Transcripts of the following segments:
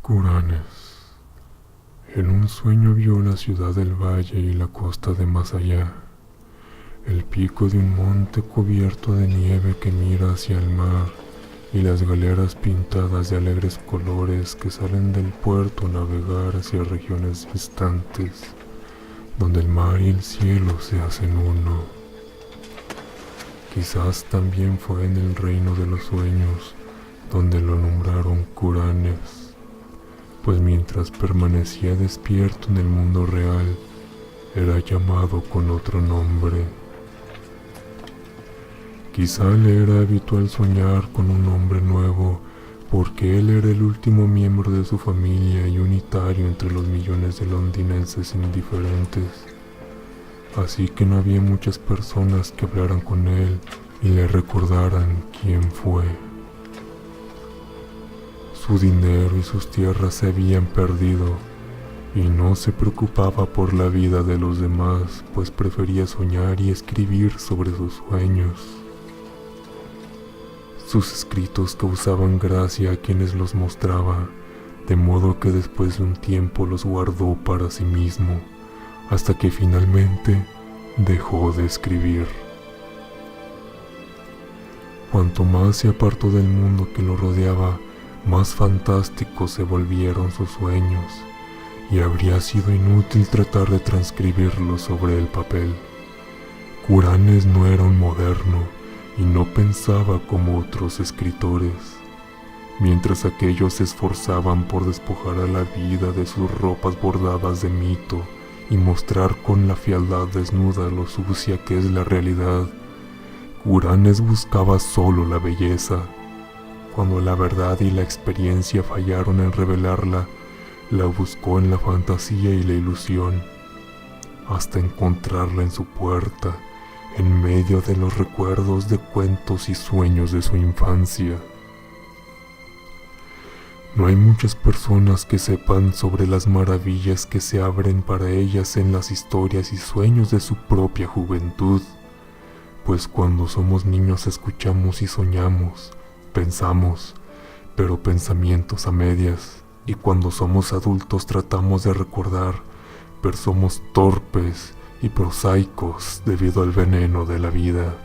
Kuranes. En un sueño vio la ciudad del valle y la costa de más allá, el pico de un monte cubierto de nieve que mira hacia el mar y las galeras pintadas de alegres colores que salen del puerto a navegar hacia regiones distantes, donde el mar y el cielo se hacen uno. Quizás también fue en el reino de los sueños donde lo nombraron Kuranes, pues mientras permanecía despierto en el mundo real, era llamado con otro nombre. Quizá le era habitual soñar con un nombre nuevo, porque él era el último miembro de su familia y unitario entre los millones de londinenses indiferentes. Así que no había muchas personas que hablaran con él y le recordaran quién fue. Su dinero y sus tierras se habían perdido, y no se preocupaba por la vida de los demás, pues prefería soñar y escribir sobre sus sueños. Sus escritos causaban gracia a quienes los mostraba, de modo que después de un tiempo los guardó para sí mismo, hasta que finalmente dejó de escribir. Cuanto más se apartó del mundo que lo rodeaba, más fantásticos se volvieron sus sueños, y habría sido inútil tratar de transcribirlos sobre el papel. Kuranes no era un moderno, y no pensaba como otros escritores. Mientras aquellos se esforzaban por despojar a la vida de sus ropas bordadas de mito y mostrar con la fealdad desnuda lo sucia que es la realidad, Kuranes buscaba solo la belleza. Cuando la verdad y la experiencia fallaron en revelarla, la buscó en la fantasía y la ilusión, hasta encontrarla en su puerta, en medio de los recuerdos de cuentos y sueños de su infancia. No hay muchas personas que sepan sobre las maravillas que se abren para ellas en las historias y sueños de su propia juventud, pues cuando somos niños escuchamos y soñamos, pensamos, pero pensamientos a medias, y cuando somos adultos tratamos de recordar, pero somos torpes y prosaicos debido al veneno de la vida.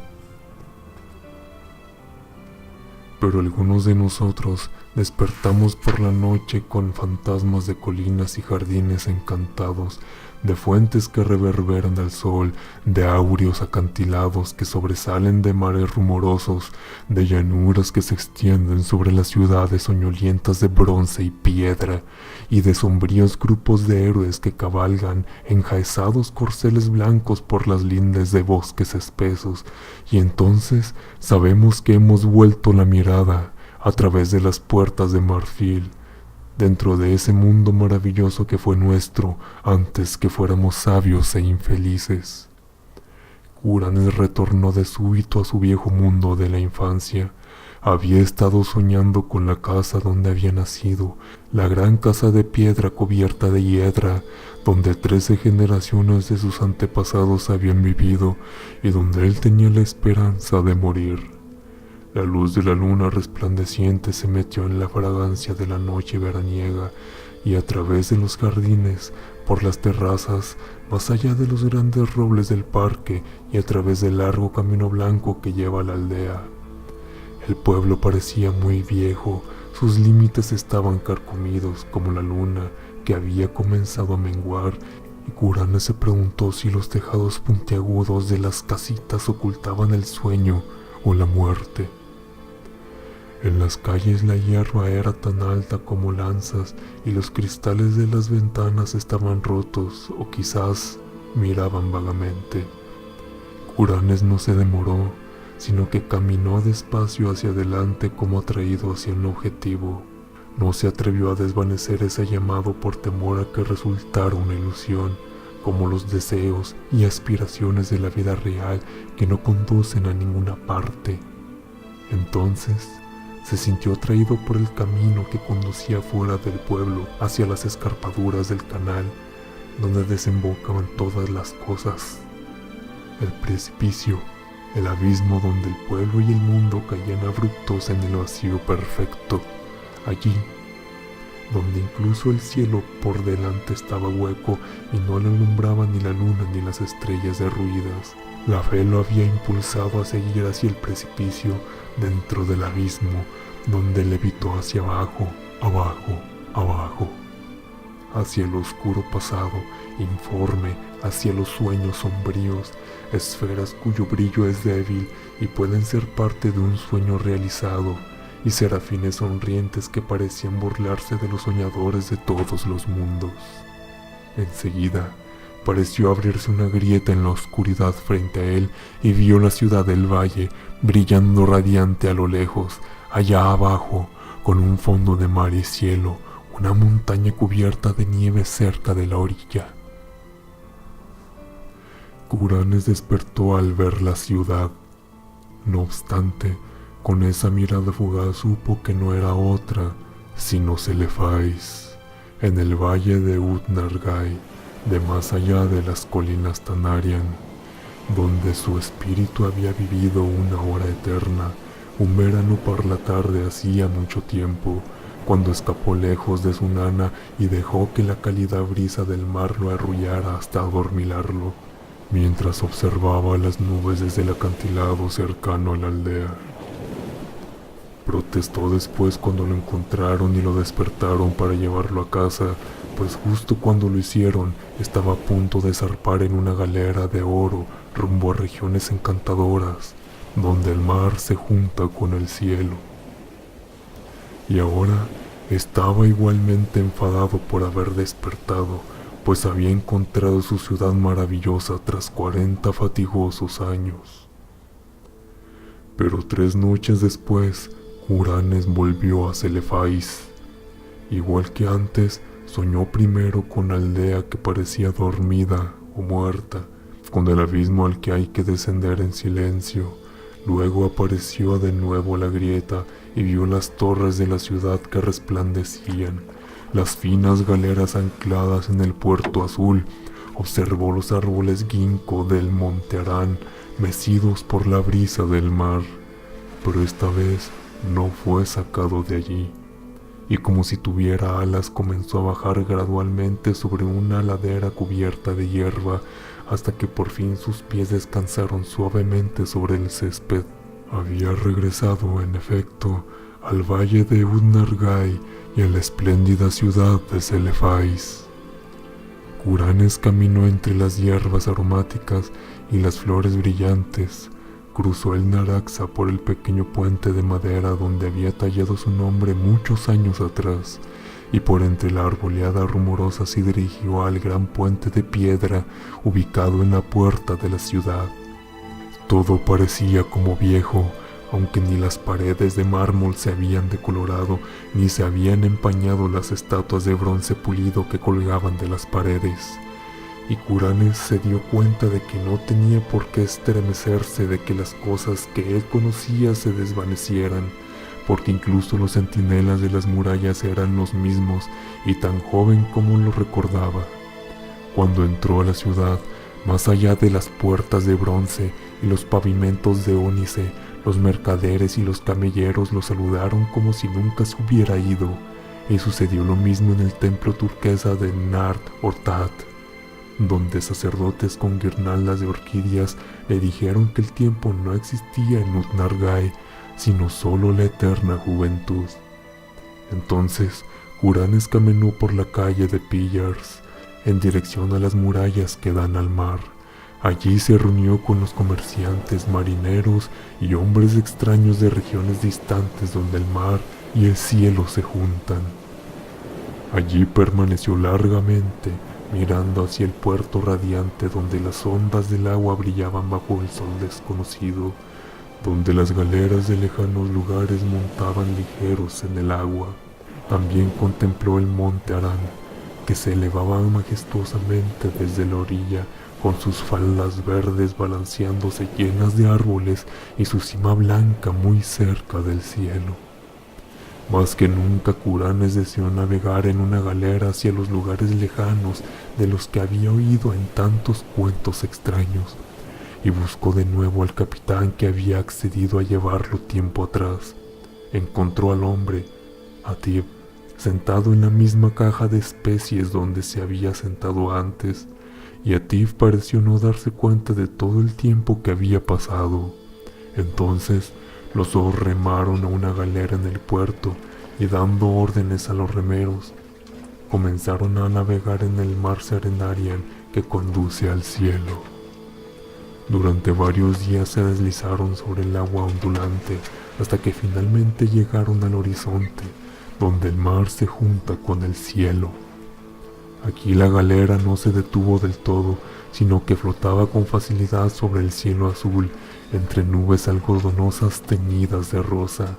Pero algunos de nosotros despertamos por la noche con fantasmas de colinas y jardines encantados, de fuentes que reverberan al sol, de áureos acantilados que sobresalen de mares rumorosos, de llanuras que se extienden sobre las ciudades soñolientas de bronce y piedra, y de sombríos grupos de héroes que cabalgan enjaezados corceles blancos por las lindes de bosques espesos, y entonces sabemos que hemos vuelto la mirada a través de las puertas de marfil, dentro de ese mundo maravilloso que fue nuestro antes que fuéramos sabios e infelices. Kuranes retornó de súbito a su viejo mundo de la infancia. Había estado soñando con la casa donde había nacido, la gran casa de piedra cubierta de hiedra, donde 13 generaciones de sus antepasados habían vivido y donde él tenía la esperanza de morir. La luz de la luna resplandeciente se metió en la fragancia de la noche veraniega, y a través de los jardines, por las terrazas, más allá de los grandes robles del parque y a través del largo camino blanco que lleva a la aldea. El pueblo parecía muy viejo, sus límites estaban carcomidos como la luna que había comenzado a menguar, y Kuranes se preguntó si los tejados puntiagudos de las casitas ocultaban el sueño o la muerte. En las calles la hierba era tan alta como lanzas y los cristales de las ventanas estaban rotos o quizás miraban vagamente. Kuranes no se demoró, sino que caminó despacio hacia adelante como atraído hacia un objetivo. No se atrevió a desvanecer ese llamado por temor a que resultara una ilusión, como los deseos y aspiraciones de la vida real que no conducen a ninguna parte. Entonces se sintió atraído por el camino que conducía fuera del pueblo hacia las escarpaduras del canal, donde desembocaban todas las cosas. El precipicio, el abismo donde el pueblo y el mundo caían abruptos en el vacío perfecto. Allí, donde incluso el cielo por delante estaba hueco y no le alumbraba ni la luna ni las estrellas derruidas. La fe lo había impulsado a seguir hacia el precipicio dentro del abismo, donde levitó hacia abajo, abajo, abajo, hacia el oscuro pasado, informe, hacia los sueños sombríos, esferas cuyo brillo es débil y pueden ser parte de un sueño realizado, y serafines sonrientes que parecían burlarse de los soñadores de todos los mundos. Enseguida, pareció abrirse una grieta en la oscuridad frente a él y vio la ciudad del valle brillando radiante a lo lejos, allá abajo, con un fondo de mar y cielo, una montaña cubierta de nieve cerca de la orilla. Kuranes despertó al ver la ciudad. No obstante, con esa mirada fugaz supo que no era otra, sino Celefais, en el valle de Ut-Nargai, de más allá de las colinas Tanarian, donde su espíritu había vivido una hora eterna, un verano por la tarde hacía mucho tiempo, cuando escapó lejos de su nana y dejó que la cálida brisa del mar lo arrullara hasta adormilarlo, mientras observaba las nubes desde el acantilado cercano a la aldea. Protestó después cuando lo encontraron y lo despertaron para llevarlo a casa, pues justo cuando lo hicieron estaba a punto de zarpar en una galera de oro rumbo a regiones encantadoras, donde el mar se junta con el cielo. Y ahora estaba igualmente enfadado por haber despertado, pues había encontrado su ciudad maravillosa tras 40 fatigosos años. Pero 3 noches después, Kuranes volvió a Celefais. Igual que antes, soñó primero con la aldea que parecía dormida o muerta, con el abismo al que hay que descender en silencio. Luego apareció de nuevo la grieta y vio las torres de la ciudad que resplandecían, las finas galeras ancladas en el puerto azul. Observó los árboles ginkgo del monte Arán, mecidos por la brisa del mar, pero esta vez no fue sacado de allí, y como si tuviera alas comenzó a bajar gradualmente sobre una ladera cubierta de hierba, hasta que por fin sus pies descansaron suavemente sobre el césped. Había regresado, en efecto, al valle de Ut-Nargai y a la espléndida ciudad de Celefais. Kuranes caminó entre las hierbas aromáticas y las flores brillantes. Cruzó el Naraxa por el pequeño puente de madera donde había tallado su nombre muchos años atrás, y por entre la arboleada rumorosa se dirigió al gran puente de piedra ubicado en la puerta de la ciudad. Todo parecía como viejo, aunque ni las paredes de mármol se habían decolorado, ni se habían empañado las estatuas de bronce pulido que colgaban de las paredes. Y Kuranes se dio cuenta de que no tenía por qué estremecerse de que las cosas que él conocía se desvanecieran, porque incluso los centinelas de las murallas eran los mismos y tan joven como lo recordaba. Cuando entró a la ciudad, más allá de las puertas de bronce y los pavimentos de ónice, los mercaderes y los camelleros lo saludaron como si nunca se hubiera ido, y sucedió lo mismo en el templo turquesa de Nart Ortat, donde sacerdotes con guirnaldas de orquídeas le dijeron que el tiempo no existía en Ut-Nargai, sino solo la eterna juventud. Entonces, Kuranes caminó por la calle de Pillars, en dirección a las murallas que dan al mar. Allí se reunió con los comerciantes, marineros y hombres extraños de regiones distantes donde el mar y el cielo se juntan. Allí permaneció largamente, mirando hacia el puerto radiante donde las ondas del agua brillaban bajo el sol desconocido, donde las galeras de lejanos lugares montaban ligeros en el agua. También contempló el monte Arán, que se elevaba majestuosamente desde la orilla, con sus faldas verdes balanceándose llenas de árboles y su cima blanca muy cerca del cielo. Más que nunca Kuranes deseó navegar en una galera hacia los lugares lejanos de los que había oído en tantos cuentos extraños, y buscó de nuevo al capitán que había accedido a llevarlo tiempo atrás. Encontró al hombre, Atib, sentado en la misma caja de especies donde se había sentado antes, y Atif pareció no darse cuenta de todo el tiempo que había pasado. Entonces los dos remaron a una galera en el puerto y, dando órdenes a los remeros, comenzaron a navegar en el mar Serenarian que conduce al cielo. Durante varios días se deslizaron sobre el agua ondulante hasta que finalmente llegaron al horizonte, donde el mar se junta con el cielo. Aquí la galera no se detuvo del todo, sino que flotaba con facilidad sobre el cielo azul, entre nubes algodonosas teñidas de rosa.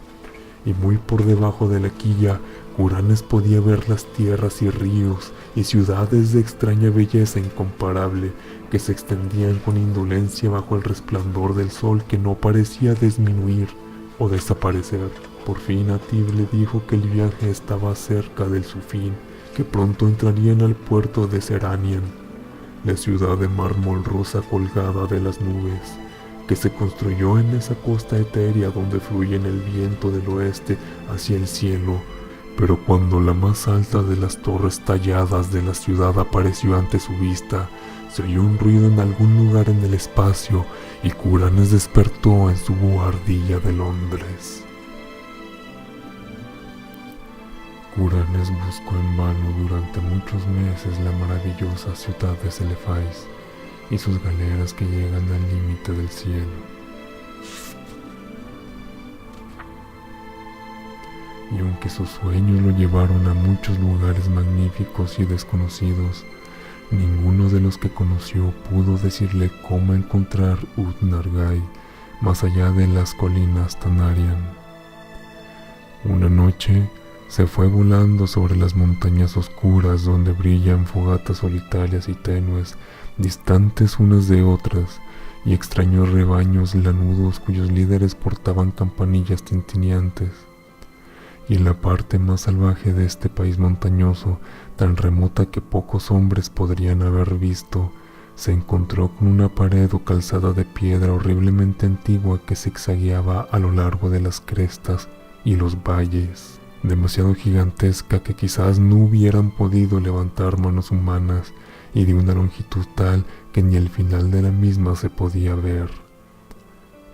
Y muy por debajo de la quilla, Curanes podía ver las tierras y ríos y ciudades de extraña belleza incomparable que se extendían con indolencia bajo el resplandor del sol que no parecía disminuir o desaparecer. Por fin Atif le dijo que el viaje estaba cerca de su fin, que pronto entrarían al puerto de Seranian, la ciudad de mármol rosa colgada de las nubes, que se construyó en esa costa etérea donde fluye el viento del oeste hacia el cielo. Pero cuando la más alta de las torres talladas de la ciudad apareció ante su vista, se oyó un ruido en algún lugar en el espacio y Curanes despertó en su buhardilla de Londres. Curanes buscó en vano durante muchos meses la maravillosa ciudad de Celefais y sus galeras que llegan al límite del cielo. Y aunque sus sueños lo llevaron a muchos lugares magníficos y desconocidos, ninguno de los que conoció pudo decirle cómo encontrar Ut-Nargai más allá de las colinas Tanarian. Una noche se fue volando sobre las montañas oscuras donde brillan fogatas solitarias y tenues, distantes unas de otras, y extraños rebaños lanudos cuyos líderes portaban campanillas tintineantes. Y en la parte más salvaje de este país montañoso, tan remota que pocos hombres podrían haber visto, se encontró con una pared o calzada de piedra horriblemente antigua que zigzagueaba a lo largo de las crestas y los valles, demasiado gigantesca que quizás no hubieran podido levantar manos humanas, y de una longitud tal que ni el final de la misma se podía ver.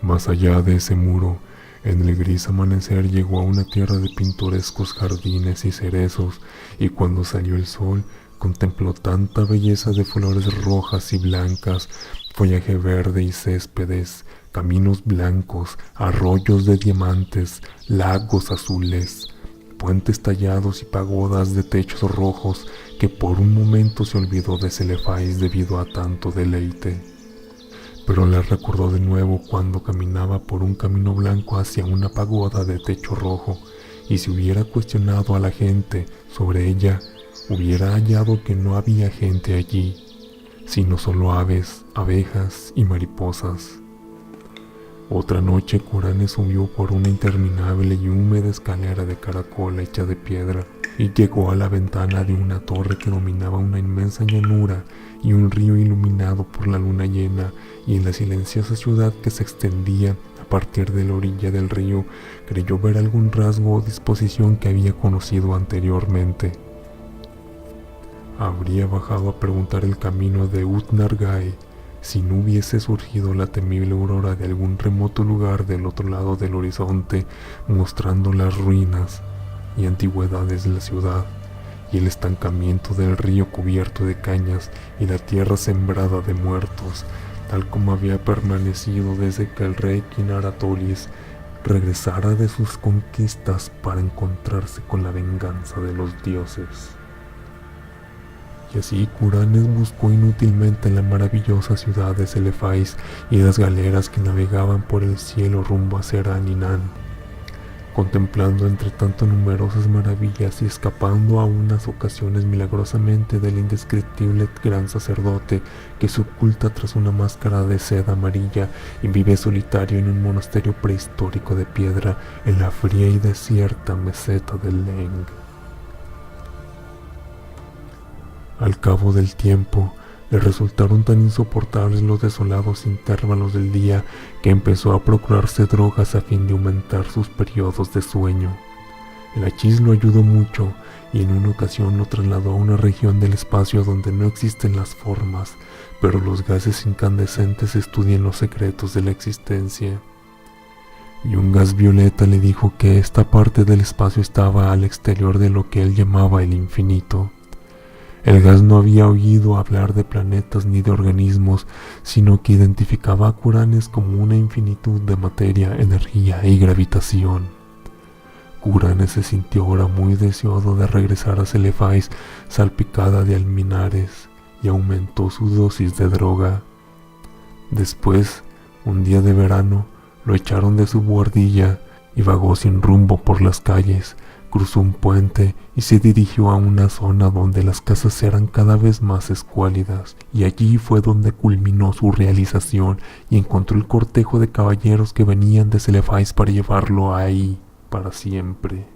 Más allá de ese muro, en el gris amanecer, llegó a una tierra de pintorescos jardines y cerezos, y cuando salió el sol, contempló tanta belleza de flores rojas y blancas, follaje verde y céspedes, caminos blancos, arroyos de diamantes, lagos azules, puentes tallados y pagodas de techos rojos, que por un momento se olvidó de Celefais debido a tanto deleite. Pero la recordó de nuevo cuando caminaba por un camino blanco hacia una pagoda de techo rojo, y si hubiera cuestionado a la gente sobre ella, hubiera hallado que no había gente allí, sino solo aves, abejas y mariposas. Otra noche Curanes subió por una interminable y húmeda escalera de caracol hecha de piedra, y llegó a la ventana de una torre que dominaba una inmensa llanura y un río iluminado por la luna llena, y en la silenciosa ciudad que se extendía a partir de la orilla del río creyó ver algún rasgo o disposición que había conocido anteriormente. Habría bajado a preguntar el camino de Ut-Nargai si no hubiese surgido la temible aurora de algún remoto lugar del otro lado del horizonte, mostrando las ruinas y antigüedades de la ciudad, y el estancamiento del río cubierto de cañas y la tierra sembrada de muertos, tal como había permanecido desde que el rey Kinaratolis regresara de sus conquistas para encontrarse con la venganza de los dioses. Y así Curanes buscó inútilmente en la maravillosa ciudad de Celefais y las galeras que navegaban por el cielo rumbo a Seraninan, contemplando entre tanto numerosas maravillas y escapando a unas ocasiones milagrosamente del indescriptible gran sacerdote que se oculta tras una máscara de seda amarilla y vive solitario en un monasterio prehistórico de piedra en la fría y desierta meseta del Leng. Al cabo del tiempo, le resultaron tan insoportables los desolados intervalos del día que empezó a procurarse drogas a fin de aumentar sus periodos de sueño. El hachís lo ayudó mucho y en una ocasión lo trasladó a una región del espacio donde no existen las formas, pero los gases incandescentes estudian los secretos de la existencia. Y un gas violeta le dijo que esta parte del espacio estaba al exterior de lo que él llamaba el infinito. El gas no había oído hablar de planetas ni de organismos, sino que identificaba a Kuranes como una infinitud de materia, energía y gravitación. Kuranes se sintió ahora muy deseoso de regresar a Celefais salpicada de alminares y aumentó su dosis de droga. Después, un día de verano, lo echaron de su buhardilla y vagó sin rumbo por las calles. Cruzó un puente y se dirigió a una zona donde las casas eran cada vez más escuálidas, y allí fue donde culminó su realización y encontró el cortejo de caballeros que venían de Celefais para llevarlo ahí para siempre.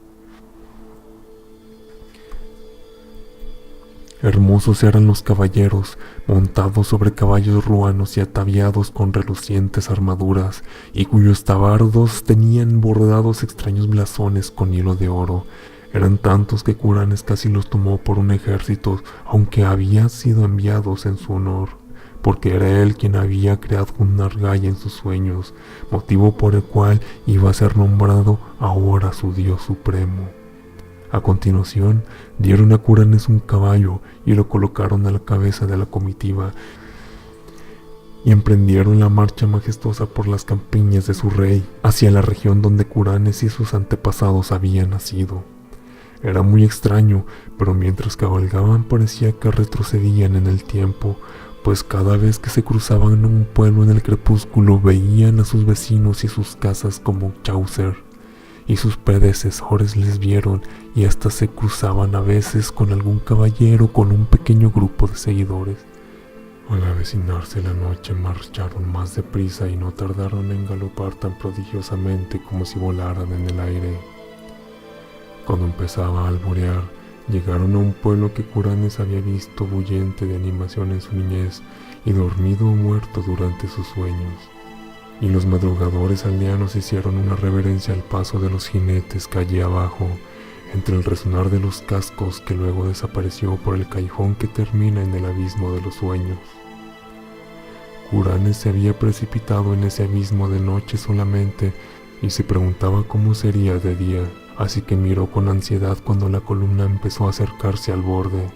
Hermosos eran los caballeros, montados sobre caballos ruanos y ataviados con relucientes armaduras, y cuyos tabardos tenían bordados extraños blasones con hilo de oro. Eran tantos que Kuranes casi los tomó por un ejército, aunque habían sido enviados en su honor, porque era él quien había creado un Nargai en sus sueños, motivo por el cual iba a ser nombrado ahora su dios supremo. A continuación, dieron a Kuranes un caballo y lo colocaron a la cabeza de la comitiva, y emprendieron la marcha majestuosa por las campiñas de su rey, hacia la región donde Kuranes y sus antepasados habían nacido. Era muy extraño, pero mientras cabalgaban parecía que retrocedían en el tiempo, pues cada vez que se cruzaban un pueblo en el crepúsculo veían a sus vecinos y sus casas como Chaucer, y sus predecesores les vieron y hasta se cruzaban a veces con algún caballero con un pequeño grupo de seguidores. Al avecinarse la noche marcharon más deprisa y no tardaron en galopar tan prodigiosamente como si volaran en el aire. Cuando empezaba a alborear, llegaron a un pueblo que Kuranes había visto bullente de animación en su niñez y dormido o muerto durante sus sueños. Y los madrugadores aldeanos hicieron una reverencia al paso de los jinetes calle abajo, entre el resonar de los cascos que luego desapareció por el callejón que termina en el abismo de los sueños. Kuranes se había precipitado en ese abismo de noche solamente y se preguntaba cómo sería de día, así que miró con ansiedad cuando la columna empezó a acercarse al borde.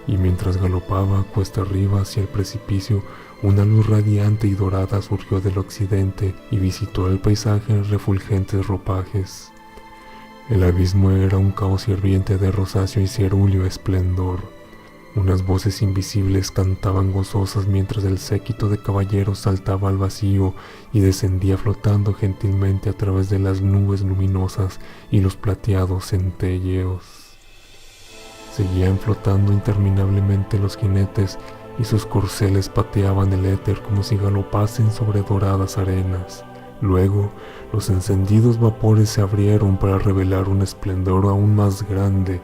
Y mientras galopaba cuesta arriba hacia el precipicio, una luz radiante y dorada surgió del occidente y visitó el paisaje en refulgentes ropajes. El abismo era un caos hirviente de rosáceo y cerúleo esplendor. Unas voces invisibles cantaban gozosas mientras el séquito de caballeros saltaba al vacío y descendía flotando gentilmente a través de las nubes luminosas y los plateados centelleos. Seguían flotando interminablemente los jinetes y sus corceles pateaban el éter como si galopasen sobre doradas arenas. Luego, los encendidos vapores se abrieron para revelar un esplendor aún más grande.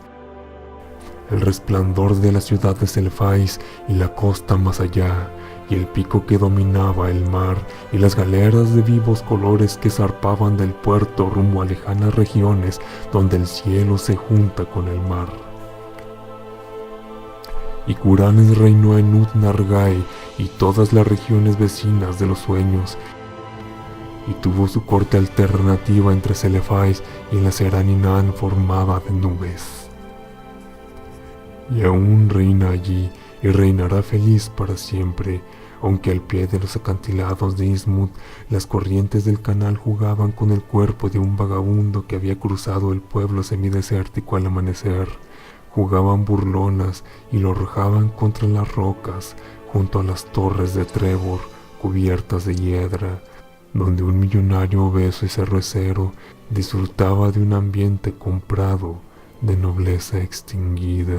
El resplandor de la ciudad de Celefais y la costa más allá, y el pico que dominaba el mar, y las galeras de vivos colores que zarpaban del puerto rumbo a lejanas regiones donde el cielo se junta con el mar. Y Kuranes reinó en Ut-Nargai y todas las regiones vecinas de los sueños, y tuvo su corte alternativa entre Celefais y la Seraninán formada de nubes. Y aún reina allí y reinará feliz para siempre, aunque al pie de los acantilados de Ismut las corrientes del canal jugaban con el cuerpo de un vagabundo que había cruzado el pueblo semidesértico al amanecer. Jugaban burlonas y lo arrojaban contra las rocas junto a las torres de Trevor cubiertas de hiedra, donde un millonario obeso y cervecero disfrutaba de un ambiente comprado de nobleza extinguida.